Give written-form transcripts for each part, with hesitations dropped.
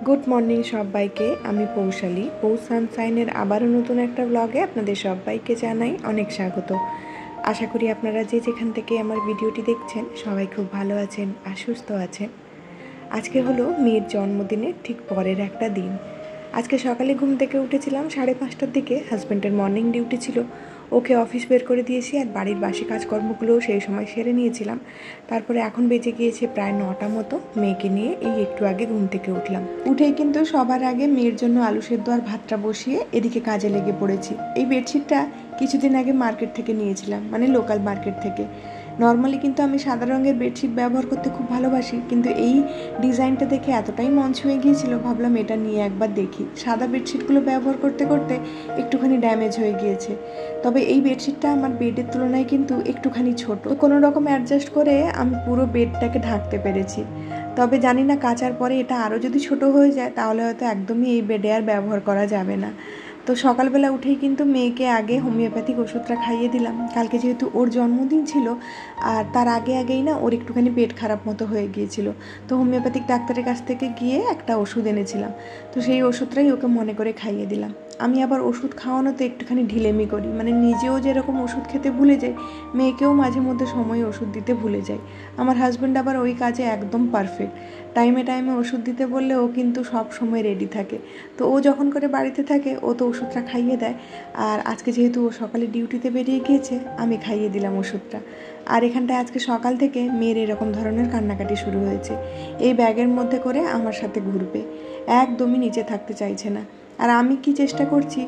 Good morning সবাইকে। আমি পৌশালী। পৌষ সানশাইনের আবারও নতুন একটা ব্লগে আপনাদের সবাইকে জানাই অনেক স্বাগত। আশা করি আপনারা যে যেখান থেকে আমার ভিডিওটি দেখছেন সবাই খুব ভালো আছেন আর সুস্থ আছেন। আজকে হলো মেয়ের জন্মদিনের ঠিক পরের একটা দিন। আজকে সকালে ঘুম থেকে উঠেছিলাম 5:30টার দিকে। হাজব্যান্ডের মর্নিং ডিউটি ছিল, ওকে অফিস বের করে দিয়েছি আর বাড়ির বাসি কাজকর্মগুলোও সেই সময় সেরে নিয়েছিলাম। তারপরে এখন বেজে গিয়েছে প্রায় 9টা মতো। মেয়েকে নিয়ে এই একটু আগে ঘুম থেকে উঠলাম। উঠেই কিন্তু সবার আগে মেয়ের জন্য আলু সেদ্ধ আর ভাতটা বসিয়ে এদিকে কাজে লেগে পড়েছি। এই বেডশিটটা কিছুদিন আগে মার্কেট থেকে নিয়েছিলাম, মানে লোকাল মার্কেট থেকে। নর্মালি কিন্তু আমি সাদা রঙের বেডশিট ব্যবহার করতে খুব ভালোবাসি, কিন্তু এই ডিজাইনটা দেখে এতটাই মন ছুঁয়ে গিয়েছিল, ভাবলাম এটা নিয়ে একবার দেখি। সাদা বেডশিটগুলো ব্যবহার করতে করতে একটুখানি ড্যামেজ হয়ে গিয়েছে। তবে এই বেডশিটটা আমার বেডের তুলনায় কিন্তু একটুখানি ছোট, কোনো রকম অ্যাডজাস্ট করে আমি পুরো বেডটাকে ঢাকতে পেরেছি। তবে জানি না কাচার পরে এটা আরও যদি ছোট হয়ে যায় তাহলে হয়তো একদমই এই বেডে আর ব্যবহার করা যাবে না। তো সকালবেলা উঠেই কিন্তু মেয়েকে আগে হোমিওপ্যাথিক ওষুধটা খাইয়ে দিলাম। কালকে যেহেতু ওর জন্মদিন ছিল আর তার আগেই না ওর একটুখানি পেট খারাপ মতো হয়ে গিয়েছিল, তো হোমিওপ্যাথিক ডাক্তারের কাছ থেকে গিয়ে একটা ওষুধ এনেছিলাম। তো সেই ওষুধটাই ওকে মনে করে খাইয়ে দিলাম। আমি আবার ওষুধ খাওয়ানোতে একটুখানি ঢিলেমি করি, মানে নিজেও যেরকম ওষুধ খেতে ভুলে যাই, মেয়েকেও মাঝে মধ্যে সময় ওষুধ দিতে ভুলে যাই। আমার হাজব্যান্ড আবার ওই কাজে একদম পারফেক্ট। টাইমে ওষুধ দিতে বললে ও কিন্তু সব সময় রেডি থাকে। তো ও যখন করে বাড়িতে থাকে ও তো ওষুধটা খাইয়ে দেয়। আর আজকে যেহেতু ও সকালে ডিউটিতে বেরিয়ে গিয়েছে, আমি খাইয়ে দিলাম ওষুধটা। আর এখানটায় আজকে সকাল থেকে মেয়ের এরকম ধরনের কান্নাকাটি শুরু হয়েছে। এই ব্যাগের মধ্যে করে আমার সাথে ঘুরবে, একদমই নিচে থাকতে চাইছে না। আর আমি কি চেষ্টা করছি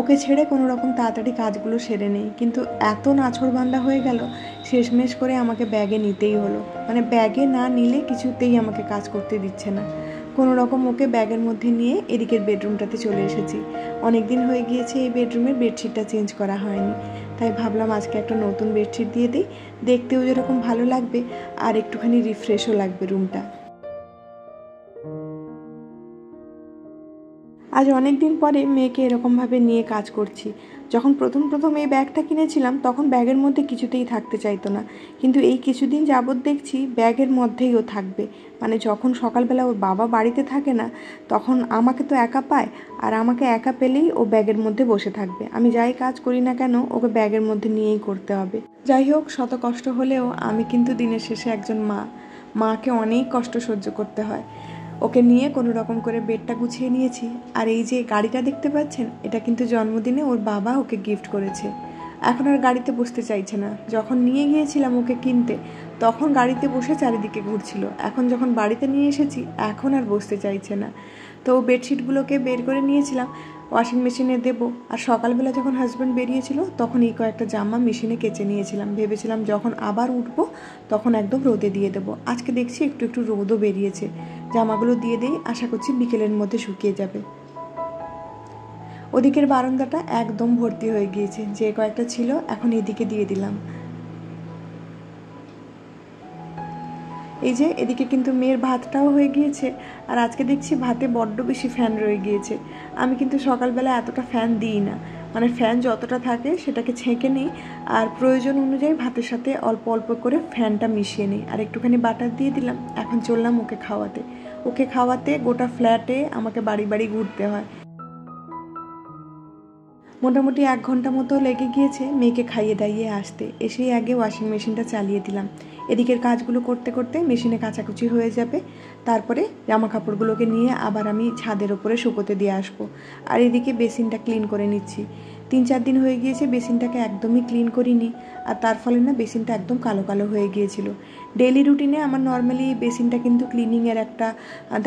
ওকে ছেড়ে কোনো রকম তাড়াতাড়ি কাজগুলো সেরে নেই, কিন্তু এত নাছোড়বান্দা হয়ে গেল, শেষমেশ করে আমাকে ব্যাগে নিতেই হলো। মানে ব্যাগে না নিলে কিছুতেই আমাকে কাজ করতে দিচ্ছে না। কোনো রকম ওকে ব্যাগের মধ্যে নিয়ে এদিকের বেডরুমটাতে চলে এসেছি। অনেক দিন হয়ে গিয়েছে এই বেডরুমের বেডশিটটা চেঞ্জ করা হয়নি, তাই ভাবলাম আজকে একটা নতুন বেডশিট দিয়ে দিই, দেখতেও যেরকম ভালো লাগবে আর একটুখানি রিফ্রেশও লাগবে রুমটা। আজ অনেক দিন পরে মেয়েকে এরকমভাবে নিয়ে কাজ করছি। যখন প্রথম এই ব্যাগটা কিনেছিলাম তখন ব্যাগের মধ্যে কিছুতেই থাকতে চাইতো না, কিন্তু এই কিছুদিন যাবৎ দেখছি ব্যাগের মধ্যেই ও থাকবে। মানে যখন সকালবেলা ওর বাবা বাড়িতে থাকে না তখন আমাকে তো একা পায়, আর আমাকে একা পেলেই ও ব্যাগের মধ্যে বসে থাকবে। আমি যাই কাজ করি না কেন ওকে ব্যাগের মধ্যে নিয়েই করতে হবে। যাই হোক, শত কষ্ট হলেও আমি কিন্তু দিনের শেষে একজন মাকে অনেক কষ্ট সহ্য করতে হয়। ওকে নিয়ে কোনো রকম করে বেডটা গুছিয়ে নিয়েছি। আর এই যে গাড়িটা দেখতে পাচ্ছেন, এটা কিন্তু জন্মদিনে ওর বাবা ওকে গিফট করেছে। এখন আর গাড়িতে বসতে চাইছে না। যখন নিয়ে গিয়েছিলাম ওকে কিনতে তখন গাড়িতে বসে চারিদিকে ঘুরছিল, এখন যখন বাড়িতে নিয়ে এসেছি এখন আর বসতে চাইছে না। তো বেডশিটগুলোকে বের করে নিয়েছিলাম ওয়াশিং মেশিনে দেবো। আর সকালবেলা যখন হাজব্যান্ড বেরিয়েছিল তখন এই কয়েকটা জামা মেশিনে কেচে নিয়েছিলাম, ভেবেছিলাম যখন আবার উঠবো তখন একদম রোদে দিয়ে দেবো। আজকে দেখছি একটু একটু রোদও বেরিয়েছে, জামাগুলো দিয়ে দিই, আশা করছি বিকেলের মধ্যে শুকিয়ে যাবে। ওদিকের বারান্দাটা একদম ভর্তি হয়ে গিয়েছে, যে কয়েকটা ছিল এখন এদিকে দিয়ে দিলাম। এই যে এদিকে কিন্তু মেয়ের ভাতটাও হয়ে গিয়েছে। আর আজকে দেখছি ভাতে বড্ড বেশি ফ্যান রয়ে গিয়েছে। আমি কিন্তু সকালবেলা এতটা ফ্যান দিই না, মানে ফ্যান যতটা থাকে সেটাকে ছেঁকে নিই আর প্রয়োজন অনুযায়ী ভাতের সাথে অল্প অল্প করে ফ্যানটা মিশিয়ে নিই। আর একটুখানি বাটার দিয়ে দিলাম। এখন চললাম ওকে খাওয়াতে গোটা ফ্ল্যাটে আমাকে বাড়ি বাড়ি ঘুরতে হয়। মোটামুটি 1 ঘন্টা মতো লেগে গিয়েছে মেয়েকে খাইয়ে দাইয়ে আসতে। এসেই আগে ওয়াশিং মেশিনটা চালিয়ে দিলাম। এদিকের কাজগুলো করতে করতে মেশিনে কাচাকুচি হয়ে যাবে, তারপরে জামা কাপড়গুলোকে নিয়ে আবার আমি ছাদের ওপরে শুকোতে দিয়ে আসবো। আর এদিকে বেসিনটা ক্লিন করে নিচ্ছি। 3-4 দিন হয়ে গিয়েছে বেসিনটাকে একদমই ক্লিন করিনি, আর তার ফলে না বেসিনটা একদম কালো কালো হয়ে গিয়েছিল। ডেইলি রুটিনে আমার নর্মালি বেসিনটা কিন্তু ক্লিনিংয়ের একটা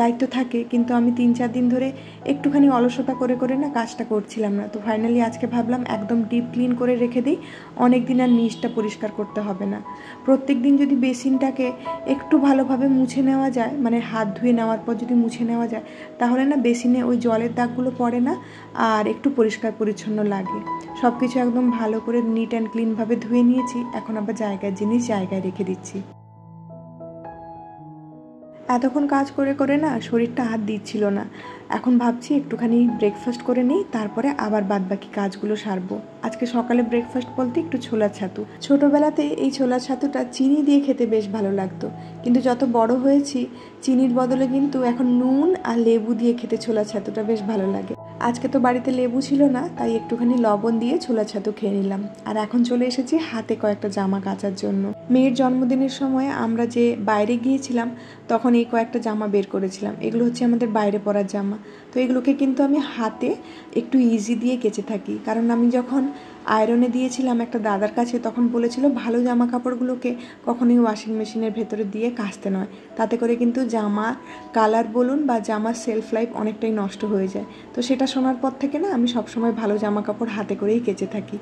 দায়িত্ব থাকে, কিন্তু আমি 3-4 দিন ধরে একটুখানি অলসতা করে করে না কাজটা করছিলাম না। তো ফাইনালি আজকে ভাবলাম একদম ডিপ ক্লিন করে রেখে দিই, অনেক দিন আর নিচটা পরিষ্কার করতে হবে না। প্রত্যেক দিন যদি বেসিনটাকে একটু ভালোভাবে মুছে নেওয়া যায়, মানে হাত ধুয়ে নেওয়ার পর যদি মুছে নেওয়া যায়, তাহলে না বেসিনে ওই জলের দাগগুলো পড়ে না আর একটু পরিষ্কার পরিচ্ছন্ন লাগে। সব কিছু একদম ভালো করে নিট অ্যান্ড ক্লিনভাবে ধুয়ে নিয়েছি। এখন আবার জিনিস জায়গায় রেখে দিচ্ছি। এতক্ষণ কাজ করে করে না শরীরটা হাত দিচ্ছিল না। এখন ভাবছি একটুখানি ব্রেকফাস্ট করে নিই, তারপরে আবার বাদবাকি কাজগুলো সারবো। আজকে সকালে ব্রেকফাস্ট বলতে একটু ছোলার ছাতু। ছোটোবেলাতে এই ছোলার ছাতুটা চিনি দিয়ে খেতে বেশ ভালো লাগতো, কিন্তু যত বড় হয়েছি চিনির বদলে কিন্তু এখন নুন আর লেবু দিয়ে খেতে ছোলার ছাতুটা বেশ ভালো লাগে। আজকে তো বাড়িতে লেবু ছিল না, তাই একটুখানি লবণ দিয়ে ছোলার ছাতু খেয়ে নিলাম। আর এখন চলে এসেছি হাতে কয়েকটা জামা কাচার জন্য। মেয়ের জন্মদিনের সময় আমরা যে বাইরে গিয়েছিলাম তখন এই কয়েকটা জামা বের করেছিলাম। এগুলো হচ্ছে আমাদের বাইরে পরার জামা। তো এগুলোকে কিন্তু আমি হাতে একটু ইজি দিয়ে কেচে থাকি, কারণ আমি যখন আয়রনে দিয়েছিলাম একটা দাদার কাছে, তখন বলেছিল ভালো জামা কাপড়গুলোকে কখনোই ওয়াশিং মেশিনের ভেতরে দিয়ে কাচতে নয়, তাতে করে কিন্তু জামা কালার বলুন বা জামার সেলফ লাইফ অনেকটাই নষ্ট হয়ে যায়। তো সেটা শোনার পর থেকে না আমি সবসময় ভালো জামা কাপড় হাতে করেই কেচে থাকি।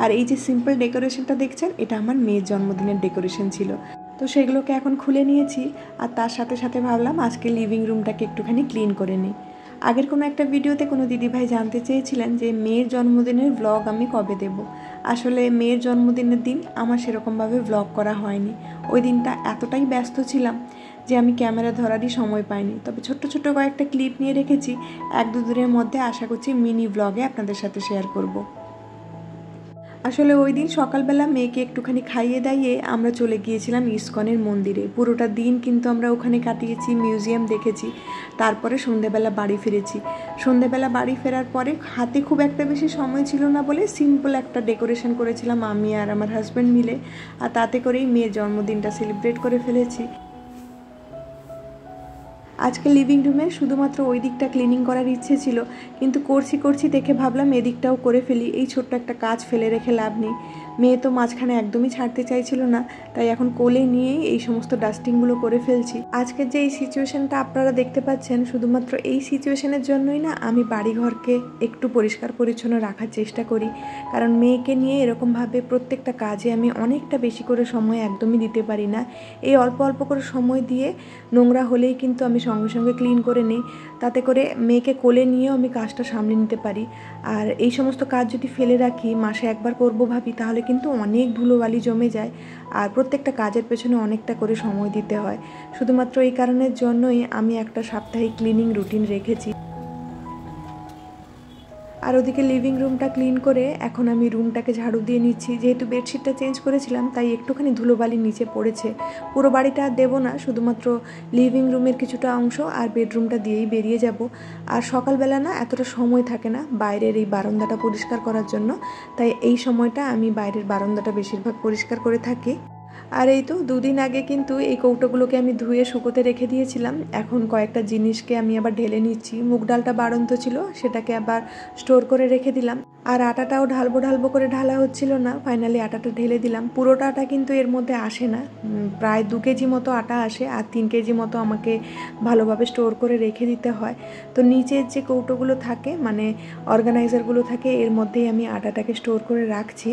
আর এই যে সিম্পল ডেকোরেশনটা দেখছেন, এটা আমার মেয়ের জন্মদিনের ডেকোরেশন ছিল। তো সেগুলোকে এখন খুলে নিয়েছি, আর তার সাথে সাথে ভাবলাম আজকে লিভিং রুমটাকে একটুখানি ক্লিন করে নিই। আগের কোনো একটা ভিডিওতে কোনো দিদিভাই জানতে চেয়েছিলেন যে মেয়ের জন্মদিনের ভ্লগ আমি কবে দেব। আসলে মেয়ের জন্মদিনের দিন আমার সেরকমভাবে ভ্লগ করা হয়নি। ওই দিনটা এতটাই ব্যস্ত ছিলাম যে আমি ক্যামেরা ধরারই সময় পাইনি। তবে ছোট্ট ছোট্ট কয়েকটা ক্লিপ নিয়ে রেখেছি, 1-2 দিনের মধ্যে আশা করছি মিনি ভ্লগে আপনাদের সাথে শেয়ার করব। আসলে ওই দিন সকালবেলা মেয়েকে একটুখানি খাইয়ে দাইয়ে আমরা চলে গিয়েছিলাম ইস্কনের মন্দিরে। পুরোটা দিন কিন্তু আমরা ওখানে কাটিয়েছি, মিউজিয়াম দেখেছি, তারপরে সন্ধেবেলা বাড়ি ফিরেছি। সন্ধেবেলা বাড়ি ফেরার পরে হাতে খুব একটা বেশি সময় ছিল না বলে সিম্পল একটা ডেকোরেশন করেছিলাম আমি আর আমার হাজব্যান্ড মিলে, আর তাতে করেই মেয়ের জন্মদিনটা সেলিব্রেট করে ফেলেছি। আজকে লিভিং রুমে শুধুমাত্র ওই দিকটা ক্লিনিং করার ইচ্ছে ছিল, কিন্তু করছি দেখে ভাবলাম এদিকটাও করে ফেলি। এই ছোট্ট একটা কাজ ফেলে রেখে লাভ নেই। মেয়ে তো মাঝখানে একদমই ছাড়তে চাইছিল না, তাই এখন কোলে নিয়েই এই সমস্ত ডাস্টিংগুলো করে ফেলছি। আজকের যে এই সিচুয়েশনটা আপনারা দেখতে পাচ্ছেন, শুধুমাত্র এই সিচুয়েশনের জন্যই না আমি বাড়িঘরকে একটু পরিষ্কার পরিচ্ছন্ন রাখার চেষ্টা করি, কারণ মেয়েকে নিয়ে এরকমভাবে প্রত্যেকটা কাজে আমি অনেকটা বেশি করে সময় একদমই দিতে পারি না। এই অল্প অল্প করে সময় দিয়ে নোংরা হলেই কিন্তু আমি সঙ্গে সঙ্গে ক্লিন করে নিই, তাতে করে মেয়েকে কোলে নিয়েও আমি কাজটা সামলে নিতে পারি। আর এই সমস্ত কাজ যদি ফেলে রাখি, মাসে একবার করব ভাবি, তাহলে কিন্তু অনেক ধুলোবালি জমে যায়, আর প্রত্যেকটা কাজের পেছনে অনেকটা করে সময় দিতে হয়। শুধুমাত্র এই কারণের জন্যই আমি একটা সাপ্তাহিক ক্লিনিং রুটিন রেখেছি। আর ওদিকে লিভিং রুমটা ক্লিন করে এখন আমি রুমটাকে ঝাড়ু দিয়ে নিচ্ছি। যেহেতু বেডশিটটা চেঞ্জ করেছিলাম, তাই একটুখানি ধুলোবালি নিচে পড়েছে। পুরো বাড়িটা আর দেবো না, শুধুমাত্র লিভিং রুমের কিছুটা অংশ আর বেডরুমটা দিয়েই বেরিয়ে যাব। আর সকালবেলা না এতটা সময় থাকে না বাইরের এই বারান্দাটা পরিষ্কার করার জন্য, তাই এই সময়টা আমি বাইরের বারান্দাটা বেশিরভাগ পরিষ্কার করে থাকি। আর এই তো 2 দিন আগে কিন্তু এই কৌটোগুলোকে আমি ধুয়ে শুকোতে রেখে দিয়েছিলাম। এখন কয়েকটা জিনিসকে আমি আবার ঢেলে নিচ্ছি। মুগ ডালটা বাড়ন্ত ছিল, সেটাকে আবার স্টোর করে রেখে দিলাম। আর আটাটাও ঢালবো করে ঢালা হচ্ছিল না, ফাইনালি আটাটা ঢেলে দিলাম। পুরোটা আটা কিন্তু এর মধ্যে আসে না, প্রায় 2 কেজি মতো আটা আসে, আর 3 কেজি মতো আমাকে ভালোভাবে স্টোর করে রেখে দিতে হয়। তো নিচের যে কৌটোগুলো থাকে, মানে অর্গানাইজারগুলো থাকে, এর মধ্যেই আমি আটাটাকে স্টোর করে রাখছি।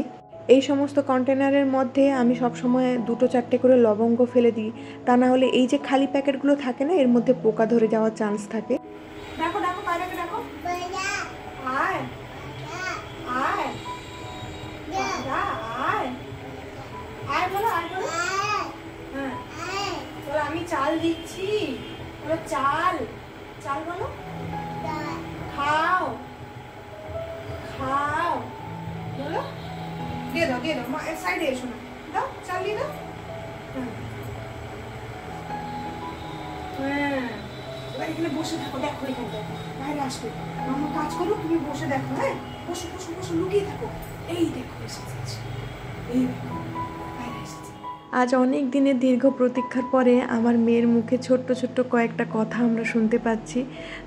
এই সমস্ত কন্টেনারের মধ্যে আমি সবসময় 2-4টে করে লবঙ্গ ফেলে দিই, তা না হলে এই যে খালি প্যাকেটগুলো থাকে না, এর মধ্যে পোকা ধরে যাওয়ার চান্স থাকে। দেখো দেখো বাইরেকে দেখো, আয় আয় আয় আয় বলো, আয় বলো। হ্যাঁ বলো, আমি চাল দিচ্ছি, বলো চাল, চাল বলো, খাও খাও বলো, দিয়ে দাও মা, সাইডে এসো না, দাও চাল দিয়ে দাও। হ্যাঁ এবার এখানে বসে থাকো, দেখো এখানে দেখো, বাইরে আসবে মামা, কাজ করো, তুমি বসে দেখো। হ্যাঁ বসো বসো বসো, লুকিয়ে থাকো। এই দেখো এসেছে, এই দেখো বাইরে এসেছে। আজ অনেক দিনের দীর্ঘ প্রতীক্ষার পরে আমার মেয়ের মুখে ছোট্ট ছোট্ট কয়েকটা কথা আমরা শুনতে পাচ্ছি।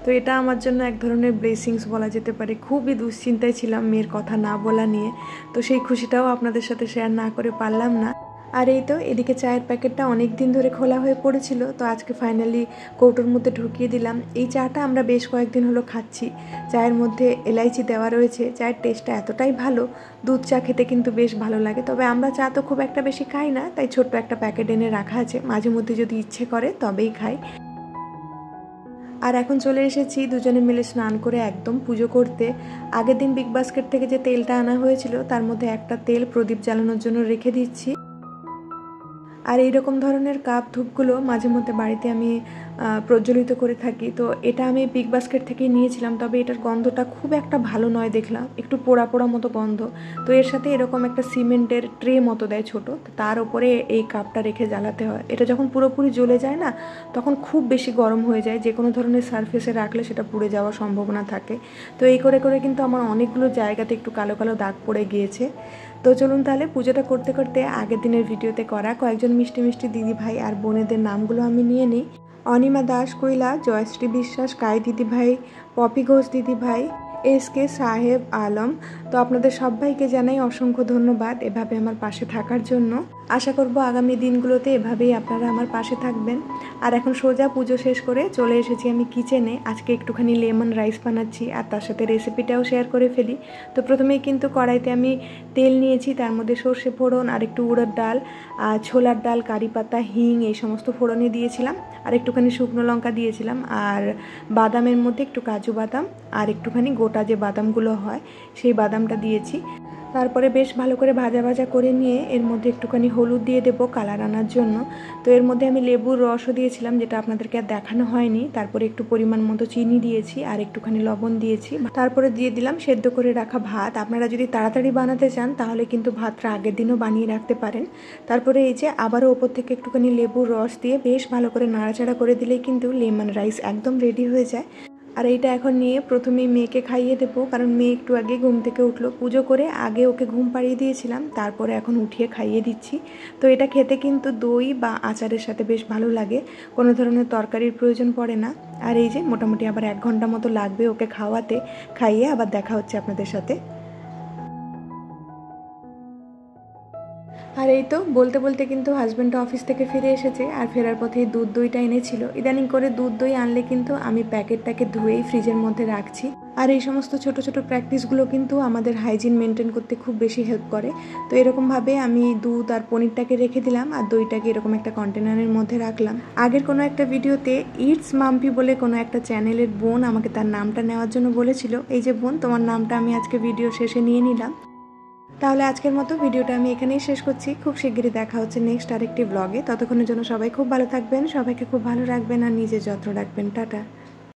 তো এটা আমার জন্য এক ধরনের ব্লেসিংস বলা যেতে পারে। খুবই দুশ্চিন্তায় ছিলাম মেয়ের কথা না বলা নিয়ে, তো সেই খুশিটাও আপনাদের সাথে শেয়ার না করে পারলাম না। আর এই তো এদিকে চায়ের প্যাকেটটা অনেক দিন ধরে খোলা হয়ে পড়েছিল, তো আজকে ফাইনালি কৌটোর মধ্যে ঢুকিয়ে দিলাম। এই চাটা আমরা বেশ কয়েকদিন হলো খাচ্ছি। চায়ের মধ্যে এলাইচি দেওয়া রয়েছে, চায়ের টেস্টটা এতটাই ভালো, দুধ চা খেতে কিন্তু বেশ ভালো লাগে। তবে আমরা চা তো খুব একটা বেশি খাই না, তাই ছোট্ট একটা প্যাকেট এনে রাখা আছে, মাঝে মধ্যে যদি ইচ্ছে করে তবেই খাই। আর এখন চলে এসেছি দুজনে মিলে স্নান করে একদম পুজো করতে। আগের দিন বিগ বাস্কেট থেকে যে তেলটা আনা হয়েছিল, তার মধ্যে একটা তেল প্রদীপ জ্বালানোর জন্য রেখে দিচ্ছি। আর এইরকম ধরনের কাপ ধূপগুলো মাঝে মধ্যে বাড়িতে আমি প্রজ্বলিত করে থাকি। তো এটা আমি বিগ বাস্কেট থেকে নিয়েছিলাম, তবে এটার গন্ধটা খুব একটা ভালো নয় দেখলাম, একটু পোড়া পোড়া মতো গন্ধ। তো এর সাথে এরকম একটা সিমেন্টের ট্রে মতো দেয় ছোট, তার উপরে এই কাপটা রেখে জ্বালাতে হয়। এটা যখন পুরোপুরি জ্বলে যায় না, তখন খুব বেশি গরম হয়ে যায়, যে কোনো ধরনের সারফেসে রাখলে সেটা পুড়ে যাওয়ার সম্ভাবনা থাকে। তো এই করে করে কিন্তু আমার অনেকগুলো জায়গাতে একটু কালো কালো দাগ পড়ে গিয়েছে। তো চলুন তাহলে পুজোটা করতে করতে আগের দিনের ভিডিওতে করা কয়েকজন মিষ্টি মিষ্টি দিদি ভাই আর বোনেদের নামগুলো আমি নিয়ে নিই। অনিমা দাস কৈলা, জয়শ্রী বিশ্বাস, কাই দিদি ভাই, পপি ঘোষ দিদি ভাই, SK সাহেব আলম। তো আপনাদের সবাইকে জানাই অসংখ্য ধন্যবাদ এভাবে আমার পাশে থাকার জন্য। আশা করব আগামী দিনগুলোতে এভাবেই আপনারা আমার পাশে থাকবেন। আর এখন সোজা পুজো শেষ করে চলে এসেছি আমি কিচেনে। আজকে একটুখানি লেমন রাইস বানাচ্ছি, আর তার সাথে রেসিপিটাও শেয়ার করে ফেলি। তো প্রথমেই কিন্তু কড়াইতে আমি তেল নিয়েছি, তার মধ্যে সর্ষে ফোড়ন আর একটু উড়দ ডাল আর ছোলার ডাল, কারি পাতা, হিং এই সমস্ত ফোড়নে দিয়েছিলাম, আর একটুখানি শুকনো লঙ্কা দিয়েছিলাম, আর বাদামের মধ্যে একটু কাজু বাদাম আর একটুখানি গোটা যে বাদামগুলো হয় সেই বাদামটা দিয়েছি। তারপরে বেশ ভালো করে ভাজা ভাজা করে নিয়ে এর মধ্যে একটুখানি হলুদ দিয়ে দেবো কালার আনার জন্য। তো এর মধ্যে আমি লেবুর রসও দিয়েছিলাম, যেটা আপনাদেরকে আর দেখানো হয়নি। তারপরে একটু পরিমাণ মতো চিনি দিয়েছি আর একটুখানি লবণ দিয়েছি। তারপরে দিয়ে দিলাম সেদ্ধ করে রাখা ভাত। আপনারা যদি তাড়াতাড়ি বানাতে চান তাহলে কিন্তু ভাতটা আগের দিনও বানিয়ে রাখতে পারেন। তারপরে এই যে আবারও ওপর থেকে একটুখানি লেবুর রস দিয়ে বেশ ভালো করে নাড়াচাড়া করে দিলেই কিন্তু লেমন রাইস একদম রেডি হয়ে যায়। আর এইটা এখন নিয়ে প্রথমেই মেয়েকে খাইয়ে দেবো, কারণ মেয়ে একটু আগে ঘুম থেকে উঠলো। পুজো করে আগে ওকে ঘুম পাড়িয়ে দিয়েছিলাম, তারপরে এখন উঠিয়ে খাইয়ে দিচ্ছি। তো এটা খেতে কিন্তু দই বা আচারের সাথে বেশ ভালো লাগে, কোনো ধরনের তরকারির প্রয়োজন পড়ে না। আর এই যে মোটামুটি আবার 1 ঘন্টা মতো লাগবে ওকে খাওয়াতে। খাইয়ে আবার দেখা হচ্ছে আপনাদের সাথে। আর এই তো বলতে বলতে কিন্তু হাজব্যান্ড অফিস থেকে ফিরে এসেছে, আর ফেরার পথে দুধ দইটা এনেছিল। ইদানিং করে দুধ দই আনলে কিন্তু আমি প্যাকেটটাকে ধুয়েই ফ্রিজের মধ্যে রাখছি। আর এই সমস্ত ছোট ছোট প্র্যাকটিসগুলো কিন্তু আমাদের হাইজিন মেনটেন করতে খুব বেশি হেল্প করে। তো এরকমভাবে আমি দুধ আর পনিরটাকে রেখে দিলাম, আর দইটাকে এরকম একটা কন্টেনারের মধ্যে রাখলাম। আগের কোনো একটা ভিডিওতে ইটস মাম্পি বলে কোনো একটা চ্যানেলের বোন আমাকে তার নামটা নেওয়ার জন্য বলেছিল। এই যে বোন, তোমার নামটা আমি আজকে ভিডিও শেষে নিয়ে নিলাম। তাহলে আজকের মতো ভিডিওটা আমি এখানেই শেষ করছি। খুব শিগগিরই দেখা হচ্ছে নেক্সট আরেকটি ব্লগে। ততক্ষণের জন্য সবাই খুব ভালো থাকবেন, সবাইকে খুব ভালো রাখবেন আর নিজের যত্ন রাখবেন। টাটা।